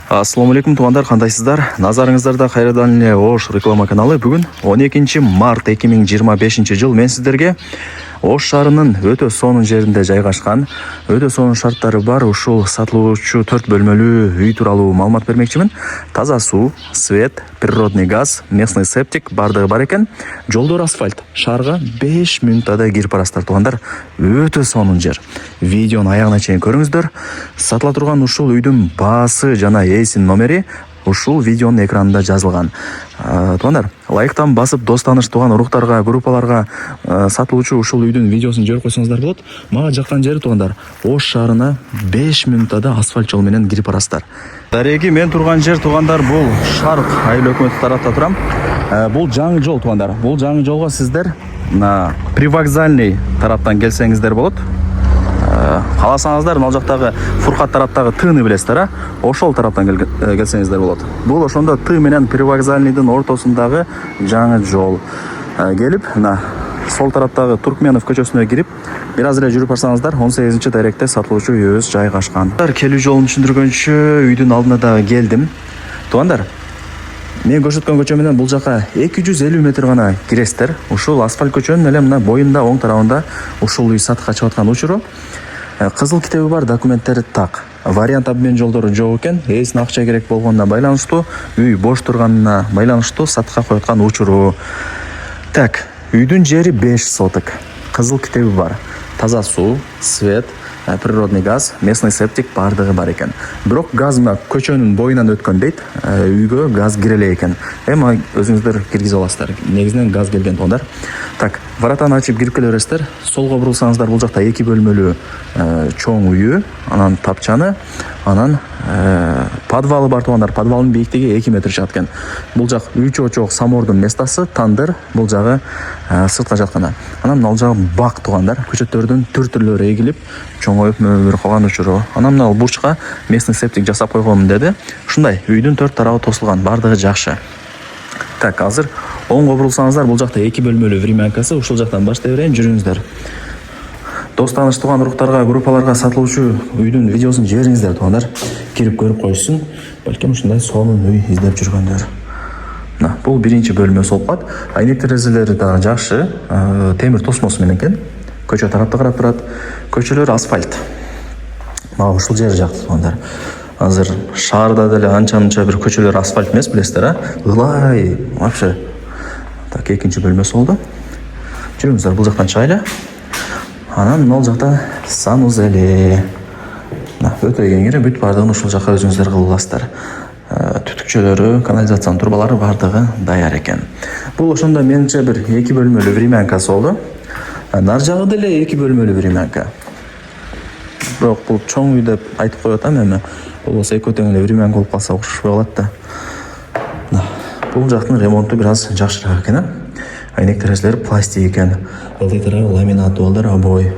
Ассаламу алейкум туугандар, кандайсыздар? Назарыңыздарда кайрадан эле Ош реклама каналы. Бүгүн 12 март 2025 жыл мен сиздерге Ош шаарынын өтө сонун жеринде жайгашкан, өтө сонун шарттары бар ушул сатылуучу 4 бөлмөлүү үй тууралуу маалымат бермекчимин. Таза суу, свет, природный газ, местный септик бардыгы бар экен. Жолдор асфальт. Шаарга 5 минутада кирип барасыздар туугандар. Өтө сонун жер. Видеону аягына чейин көрүңүздөр. Сатыла турган ушул үйдүн баасы жана ээсинин номери ушул видеонун экранында жазылган. Туугандар, лайктан басып дос таныш туган уруктарга, группаларга сатылуучу ушул үйдүн видеосун жиберип койсоңуздар болот. Мага жаккан жери туугандар, Ош шаарына 5 минутада асфальт жол менен кирип барасыздар. Дареги мен турган жер туугандар, бул Шарк айыл өкмөтү тарапта турам. Бул жаңы жол туугандар. Бул жаңы жолго сиздер привокзальный тараптан келсеңиздер болот. Кааласаңыздар, ал жактагы Фуркат тараптагы Тыны билесиздер, ошол тараптан келсеңиздер болот. Бул ошондо Ты менен привокзальныйдын ортосундагы жаңы жол. Келип, сол тараптагы Туркменов көчөсүнө кирип, бир аз эле жүрүп барсаңыздар, 18-даректе сатылуучу үйүбүз жайгашкан. Келүү жолун түшүндүргөнчү үйдүн алдына дагы келдим. Туугандар, мен көрсөткөн көчө менен бул жака 250 метр гана киресиздер. Ушул асфальт көчөнүн эле мына боюнда, оң тарабында ушул үй сатыкка чыгып аткан учуру. Кызыл китеби бар, документтери так. Вариант обмен жолдору жок экен. Ээсине акча керек болгонуна байланыштуу, үй бош турганына байланыштуу сатыкка коюткан учуру. Так, үйдүн жери 5 соток. Кызыл китеби бар. Таза суу, свет, природный газ, местный септик бардыгы бар экен. Бирок газ мына көчөнүн боюнан өткөн дейт. Үйгө газ кире эле экен. Эми өзүңүздөр киргизе аласыздар. Негизинен газ келген туугандар. Так, варатаны ачып кирип келе бересиздер. Солго бурулсаңыздар, бул жакта 2 бөлмөлүү чоң үйү, анан тапчаны, анан подвалы бар туугандар. Подвалдын бийиктиги 2 метр чыгат экен. Бул жак үй чоочок самордун местасы, тандыр, бул жагы сыртка жатканы. Анан ал жагы бак туугандар. Көчөттөрдүн түр-түрлөрү эгилип, чоңоюп мөбүр калган учуру. Анан мына бурчка местный септик жасап койгон деди. Ушундай үйдүн 4 тарабы тосулган, бардыгы жакшы. Так, азыр оңго бурулсаңыздар, бул жакта 2 бөлмөлүү времянкасы, ушул жактан баштай берейин, жүрүңүздөр. Дос таныш туган уруктарга, группаларга сатылуучу үйдүн видеосун жибериңиздер туугандар. Кирип көрүп коюшсун. Балким ушундай сонун үй издеп жүргөндөр. Бул биринчи бөлмөсү болуп калат. Айнек терезелери дагы жакшы, темир тосмосу менен экен. Көчө тарапта карап турат. Көчөлөр асфальт. Мага ушул жер жакты туугандар. Азыр шаарда деле анча-мынча бир көчөлөр асфальт эмес, билесиздер, Ылай, вообще. Так, экинчи бөлмөсү болду. Жүрүңүздөр, бул жактан чыгайлы. Анан ал жакта санузели. Өтө кеңири, бүт бардыгын ушул жака өзүңүздөр кылып аласыздар. Түтүкчөлөрү, канализациянын турбалары бардыгы даяр экен. Бул ошондо менче бир 2 бөлмөлүү времянкасы болду. Нар жагы деле 2 бөлмөлүү времянка. Бирок бул чоң үй деп айтып коюп атам эми. Болбосо экөө тең эле времянка болуп калса окшошпой калат да. Бул жактын ремонту бир аз жакшыраак экен. Айнек терезелери пластик экен. Ылдый тарабы ламинат болдур, обой.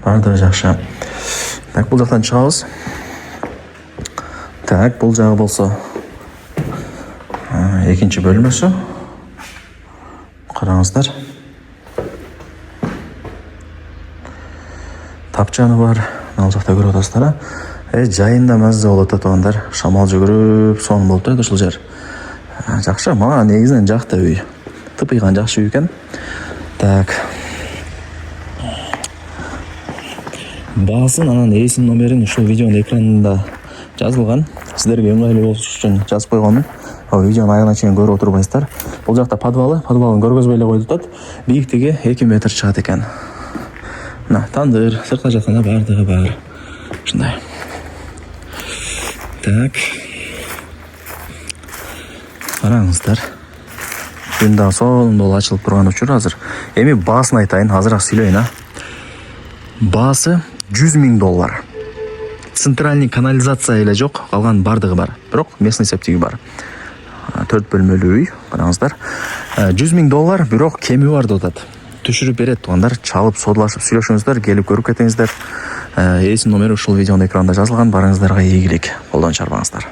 Бардыгы жакшы. Так, бул жактан чыгабыз. Так, бул жагы болсо экинчи бөлмөсү. Караңыздар. Тапчаны бар. Ал жакта көрүп атасыздар. Жайында маза болот туугандар. Шамал жүгүрүп, сонун болуп турат ушул жер. Жакшы, мага негизинен жакты үй. Тыпыйган жакшы үй экен. Так. Баасын анан ээсинин номерин ушул видеонун экранында жазылган. Сиздерге ыңгайлуу болуш үчүн жазып койгонмун. Видеону аягына чейин көрүп отурбайсыздар. Бул жакта подвалдын көргөзбөй эле коюп атат. Бийиктиги 2 метр чыгат экен. Тандыр, сыртка жатканда бардыгы бар. Ушундай. Так. Караңыздар. Күн да сонун болуп ачылып турган учур азыр. Эми баасын айтайын, азыраак сүйлөйүн. Баасы $100,000. Центральный канализация эле жок, калган бардыгы бар. Бирок местный септиги бар. 4 бөлмөлүү үй, караңыздар. $100,000, бирок кеми бар деп атат. Түшүрүп берет туугандар, чалып, содулашып сүйлөшүңүздөр, келип көрүп кетиңиздер. Ээсинин номери ушул видеонун экранында жазылган. Барыңыздарга ийгилик. Колдон чарбаңыздар.